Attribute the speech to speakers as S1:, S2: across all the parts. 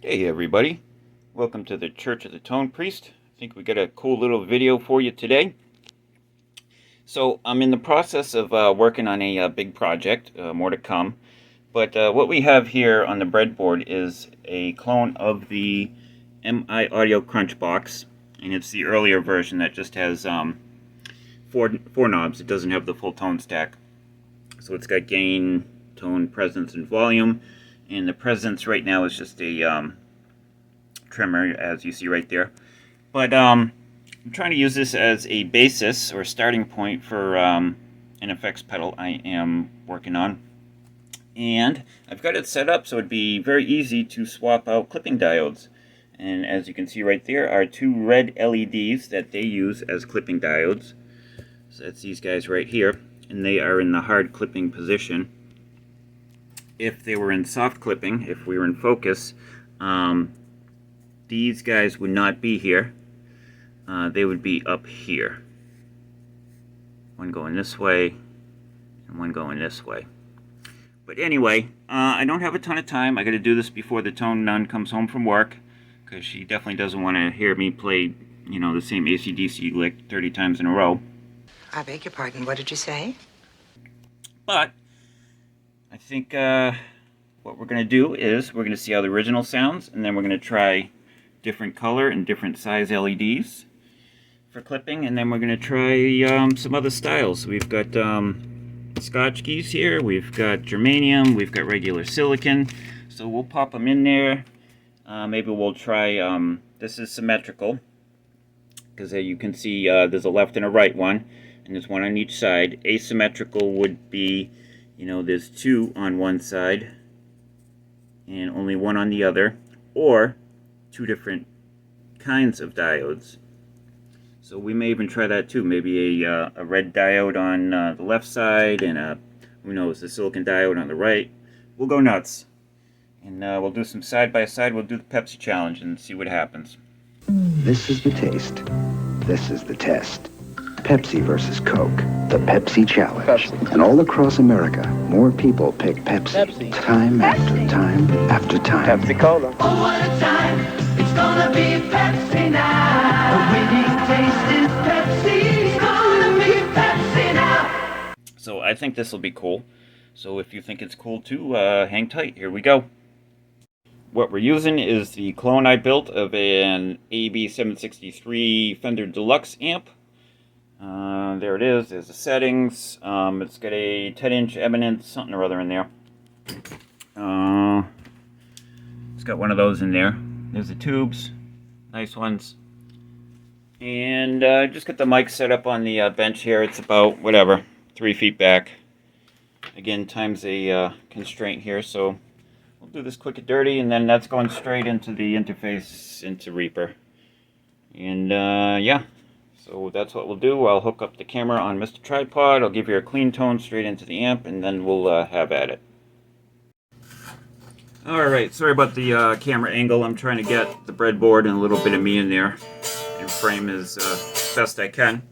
S1: Hey everybody, welcome to the Church of the Tonepriest. I think we got a cool little video for you today. So I'm in the process of working on a big project, more to come. But what we have here on the breadboard is a clone of the MI Audio Crunch box, and it's the earlier version that just has four knobs. It doesn't have the full tone stack. So it's got gain, tone, presence, and volume. And the presence right now is just a trimmer, as you see right there. But I'm trying to use this as a basis or starting point for an effects pedal I am working on. And I've got it set up so it'd be very easy to swap out clipping diodes. And as you can see right there are two red LEDs that they use as clipping diodes. So that's these guys right here, and they are in the hard clipping position. If they were in soft clipping, if we were in focus, these guys would not be here. They would be up here. One going this way and one going this way. But anyway, I don't have a ton of time. I got to do this before the tone nun comes home from work, because she definitely doesn't want to hear me play, the same AC/DC lick 30 times in a row.
S2: I beg your pardon, what did you say?
S1: But I think what we're going to do is we're going to see how the original sounds, and then we're going to try different color and different size LEDs for clipping, and then we're going to try some other styles. We've got Schottky's here, we've got Germanium, we've got regular silicon, so we'll pop them in there. Maybe we'll try, this is symmetrical, because you can see there's a left and a right one, and there's one on each side. Asymmetrical would be, there's two on one side and only one on the other, or two different kinds of diodes. So we may even try that too. Maybe a red diode on the left side and a silicon diode on the right. We'll go nuts, and we'll do some side by side. We'll do the Pepsi challenge and see what happens.
S3: This is the taste. This is the test. Pepsi versus Coke. The Pepsi Challenge. Pepsi. And all across America, more people pick Pepsi. Time after time after time.
S4: Pepsi Cola.
S5: Oh, what a time. It's gonna be Pepsi now. The winning taste is Pepsi. It's gonna be Pepsi now.
S1: So I think this will be cool. So if you think it's cool too, hang tight. Here we go. What we're using is the clone I built of an AB763 Fender Deluxe amp. There it is. There's the settings. It's got a 10-inch eminence, something or other in there. It's got one of those in there. There's the tubes, nice ones. And just got the mic set up on the bench here. It's about, 3 feet back. Again, time's a constraint here, so we'll do this quick and dirty, and then that's going straight into the interface into Reaper. And yeah. So that's what we'll do. I'll hook up the camera on Mr. Tripod. I'll give you a clean tone straight into the amp, and then we'll have at it. Alright, sorry about the camera angle. I'm trying to get the breadboard and a little bit of me in there and frame as best I can.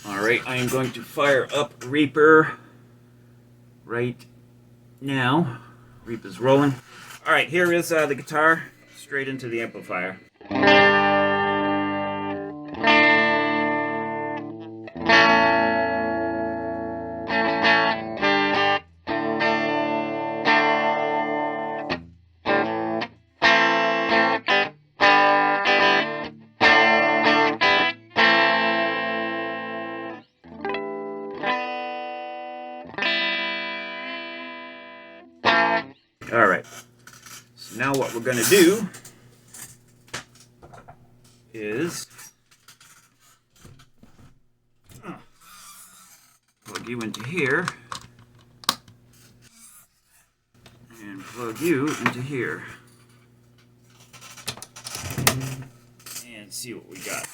S1: Alright, I am going to fire up Reaper right now. Reaper's rolling. Alright, here is the guitar straight into the amplifier. Alright, so now what we're going to do is plug you into here and plug you into here and see what we got.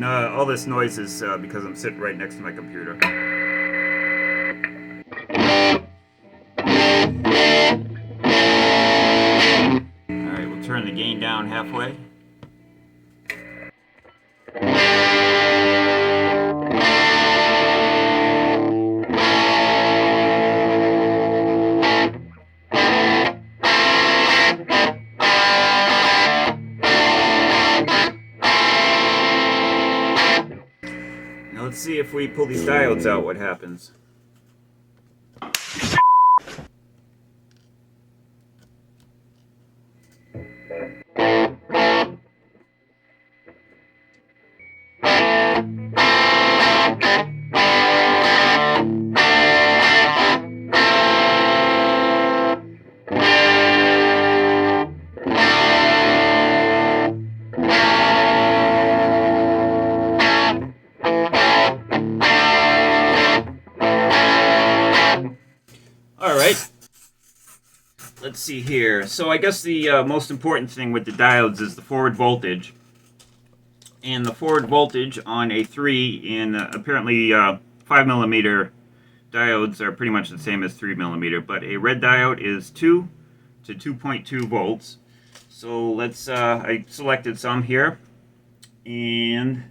S1: and all this noise is because I'm sitting right next to my computer. Alright, we'll turn the gain down halfway. Now let's see if we pull these diodes out, what happens. Alright, let's see here. So I guess the most important thing with the diodes is the forward voltage. And the forward voltage on a 3 and apparently 5mm diodes are pretty much the same as 3mm, but a red diode is 2 to 2.2 volts. So let's, I selected some here, and,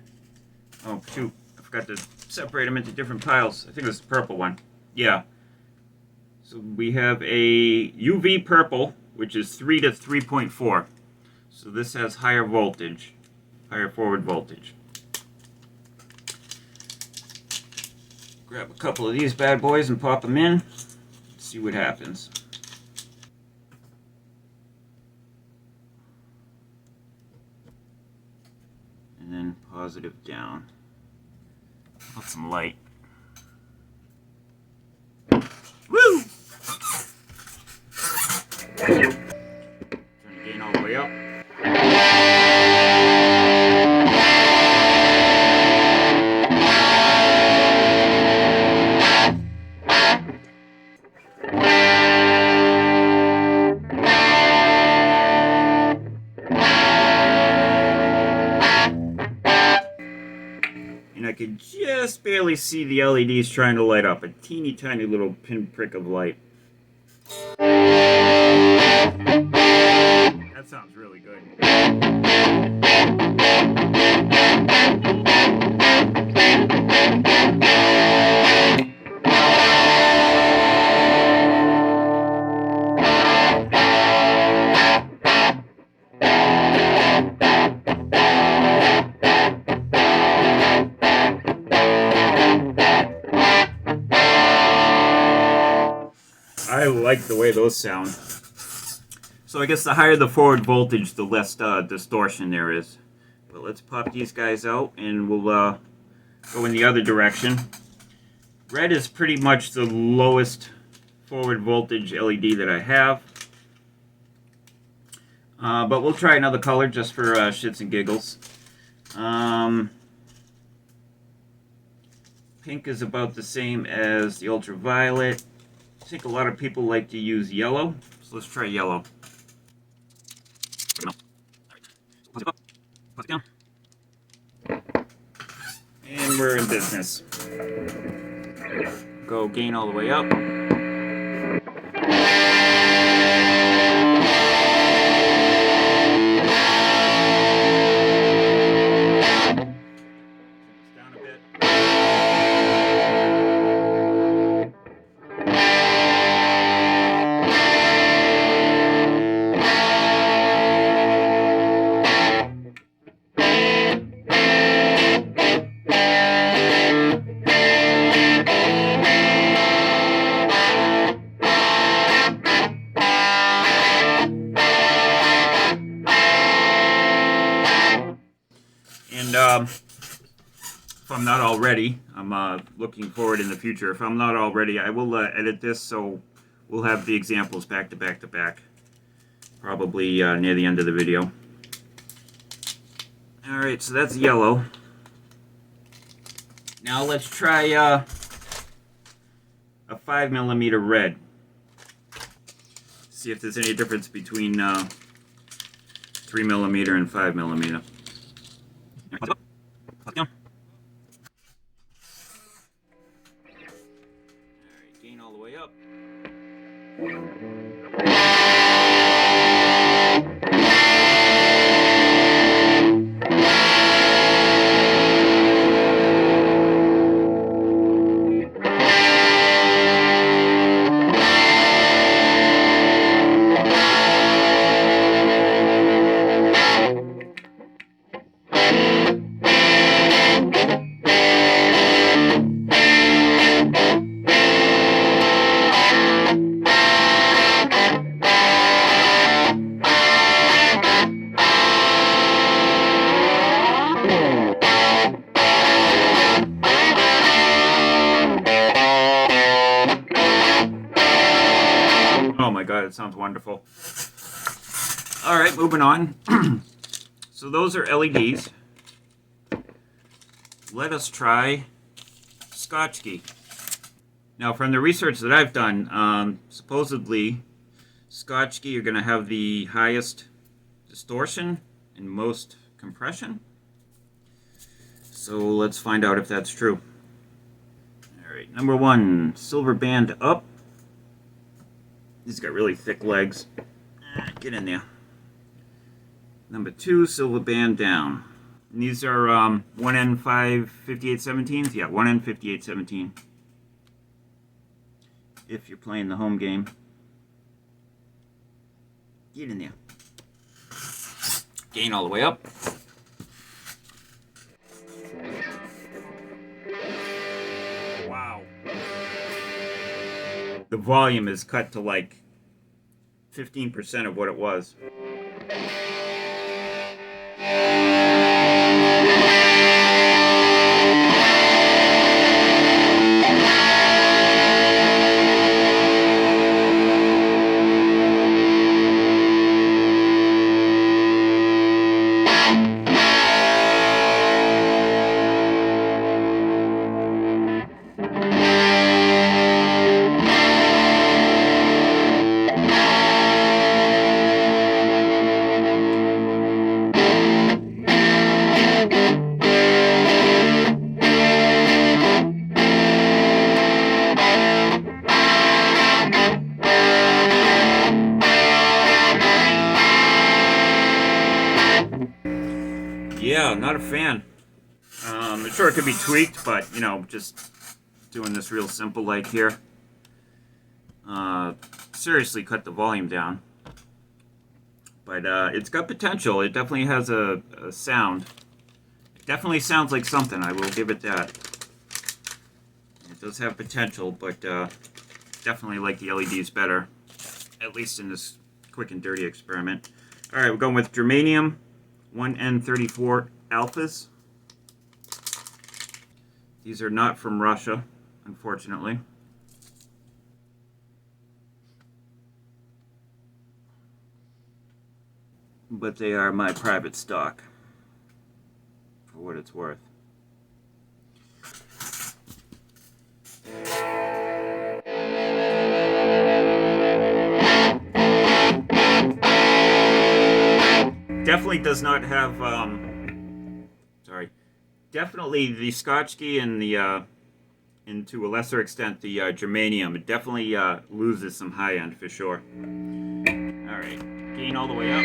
S1: oh shoot, I forgot to separate them into different piles. I think it was the purple one. Yeah. So we have a UV purple, which is 3 to 3.4. So this has higher voltage, higher forward voltage. Grab a couple of these bad boys and pop them in. See what happens. And then positive down. Put some light. Woo! Turn the gain all the way up. And I can just barely see the LEDs trying to light up. A teeny tiny little pinprick of light. That sounds really good. I like the way those sound. So I guess the higher the forward voltage, the less distortion there is. But let's pop these guys out and we'll go in the other direction. Red is pretty much the lowest forward voltage LED that I have. But we'll try another color just for shits and giggles. Pink is about the same as the ultraviolet. I think a lot of people like to use yellow, so let's try yellow. Put it up, put it down. And we're in business. Go gain all the way up. Down a bit. And if I'm not already, I'm looking forward in the future. If I'm not already, I will edit this so we'll have the examples back to back to back. Probably near the end of the video. Alright, so that's yellow. Now let's try a 5mm red. See if there's any difference between 3mm and 5mm. Put it down. that sounds wonderful. All right, moving on. So those are LEDs. Let us try Schottky. Now, from the research that I've done, supposedly Schottky are going to have the highest distortion and most compression. So let's find out if that's true. All right, number one, silver band up. These got really thick legs. Get in there. Number two, silver band down. And these are 1N5 5817s. Yeah, 1N 5817. If you're playing the home game. Get in there. Gain all the way up. Wow. The volume is cut to like 15% of what it was. Yeah, not a fan. I'm sure it could be tweaked, but, you know, just doing this real simple like here. Seriously cut the volume down. But it's got potential. It definitely has a sound. It definitely sounds like something, I will give it that. It does have potential, but definitely like the LEDs better. At least in this quick and dirty experiment. Alright, we're going with Germanium 1N34 alphas. These are not from Russia, unfortunately. But they are my private stock, for what it's worth. Definitely does not have, definitely the Schottky and the, and to a lesser extent the Germanium, it definitely loses some high end for sure. Alright, gain all the way up.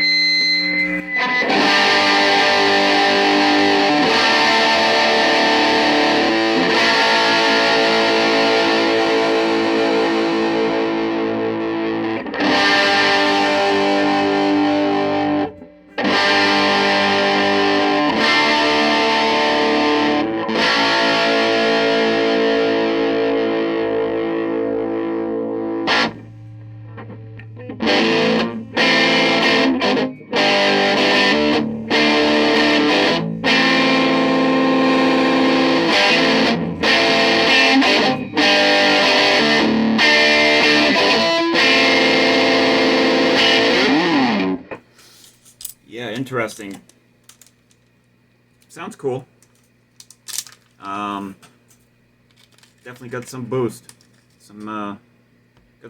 S1: Yeah, interesting. Sounds cool. Definitely got some boost. Got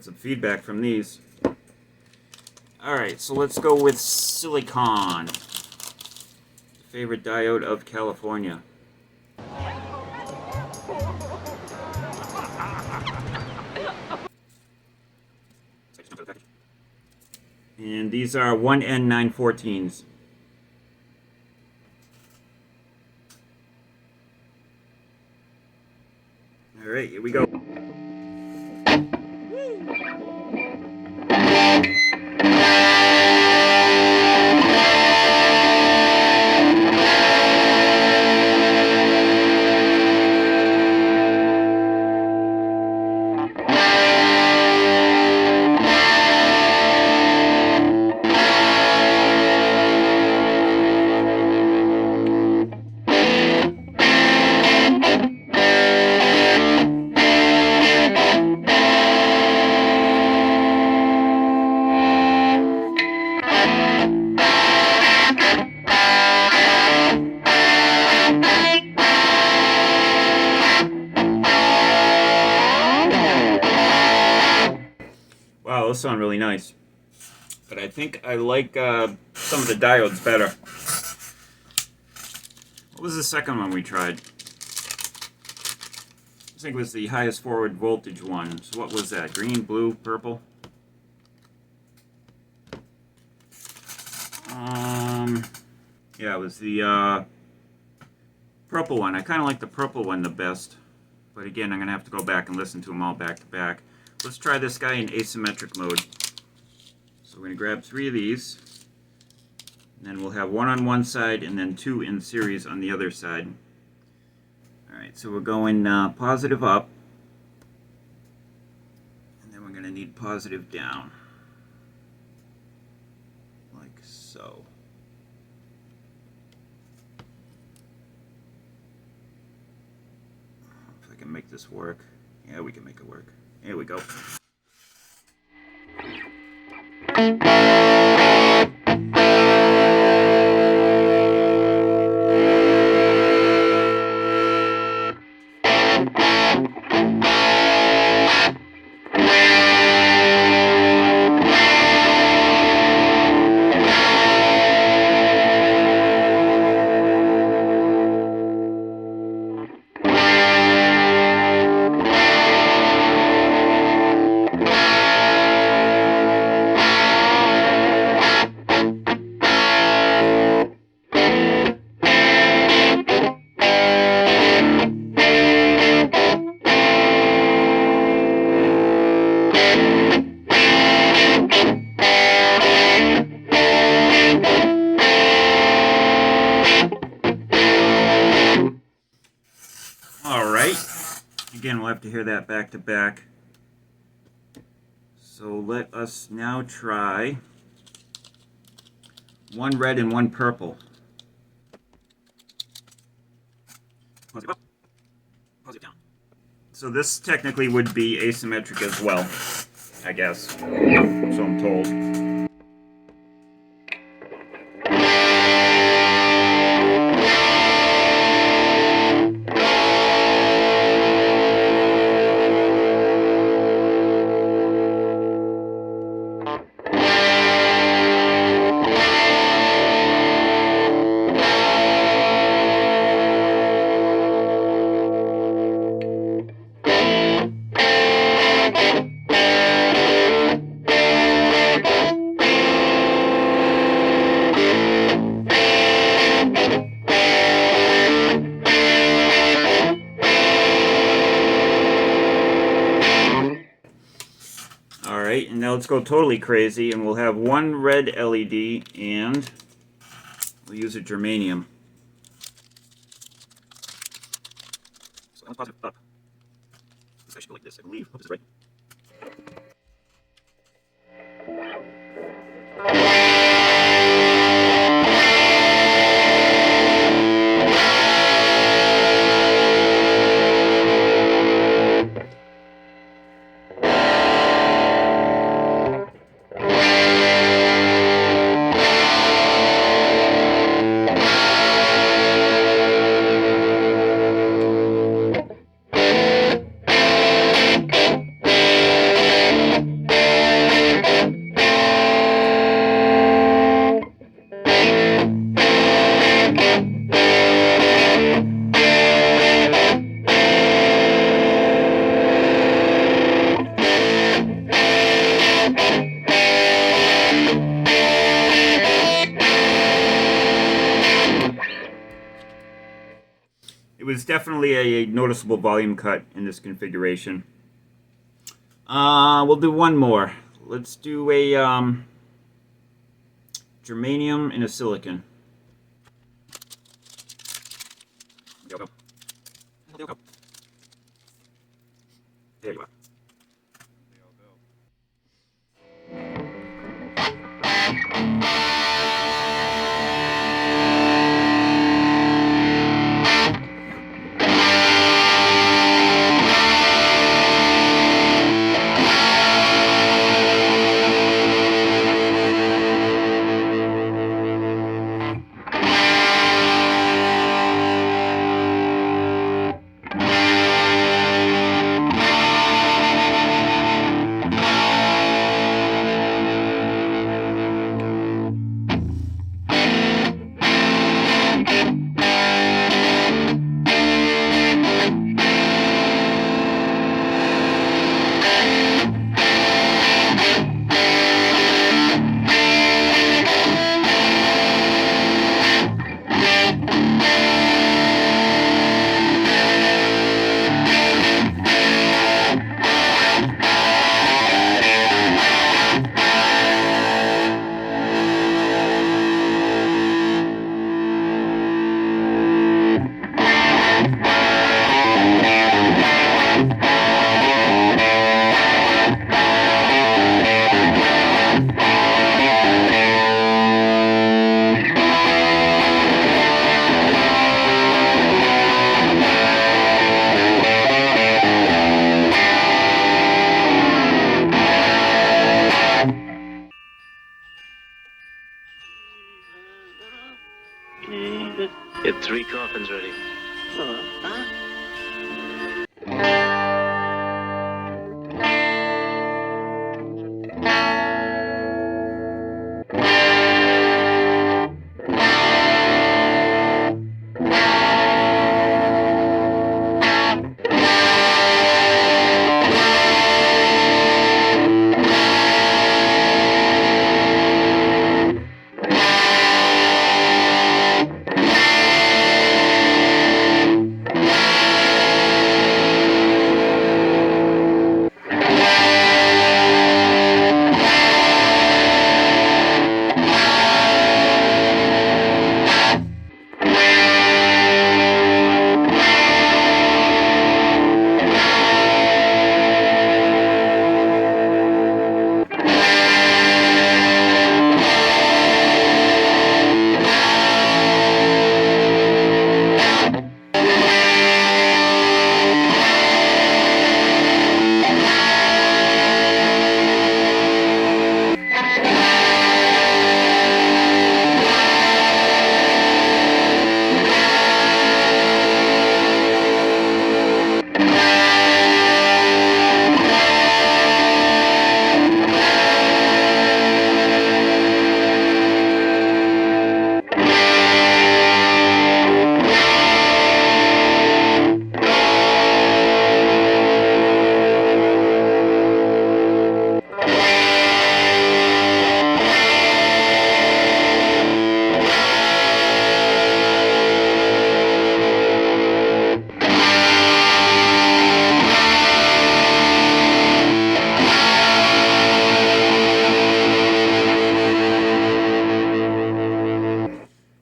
S1: some feedback from these. Alright, so let's go with silicon. Favorite diode of California. And these are 1N914s. Alright, here we go. Wow, those sound really nice. But I think I like some of the diodes better. What was the second one we tried? I think it was the highest forward voltage one. So what was that? Green, blue, purple? Yeah, it was the purple one. I kind of like the purple one the best. But again, I'm going to have to go back and listen to them all back to back. Let's try this guy in asymmetric mode. So we're going to grab 3 of these. And then we'll have one on one side and then 2 in series on the other side. Alright, so we're going positive up. And then we're going to need positive down. Like so. If I can make this work. Yeah, we can make it work. Here we go. Again, we'll have to hear that back to back. So let us now try one red and one purple. Positive up, positive down. So this technically would be asymmetric as well, I guess. So I'm told. Alright, and now let's go totally crazy, and we'll have one red LED, and we'll use a germanium. So I'm positive up. This guy should go like this, I believe. Hope this is right. It was definitely a noticeable volume cut in this configuration. We'll do one more. Let's do a germanium and a silicon. There you go. There you go. There you are.
S4: Get 3 coffins ready.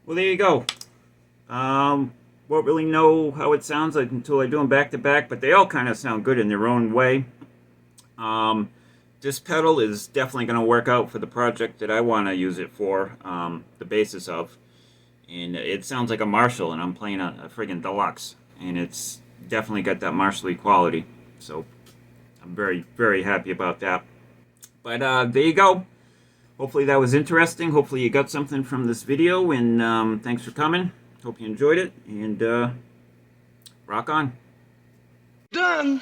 S1: Well, there you go. Won't really know how it sounds like until I do them back to back, but they all kind of sound good in their own way. This pedal is definitely going to work out for the project that I want to use it for, the basis of. And it sounds like a Marshall, and I'm playing a friggin' deluxe. And it's definitely got that Marshall-y quality. So I'm very, very happy about that. But there you go. Hopefully that was interesting. Hopefully you got something from this video, and thanks for coming. Hope you enjoyed it, and rock on.
S5: Done.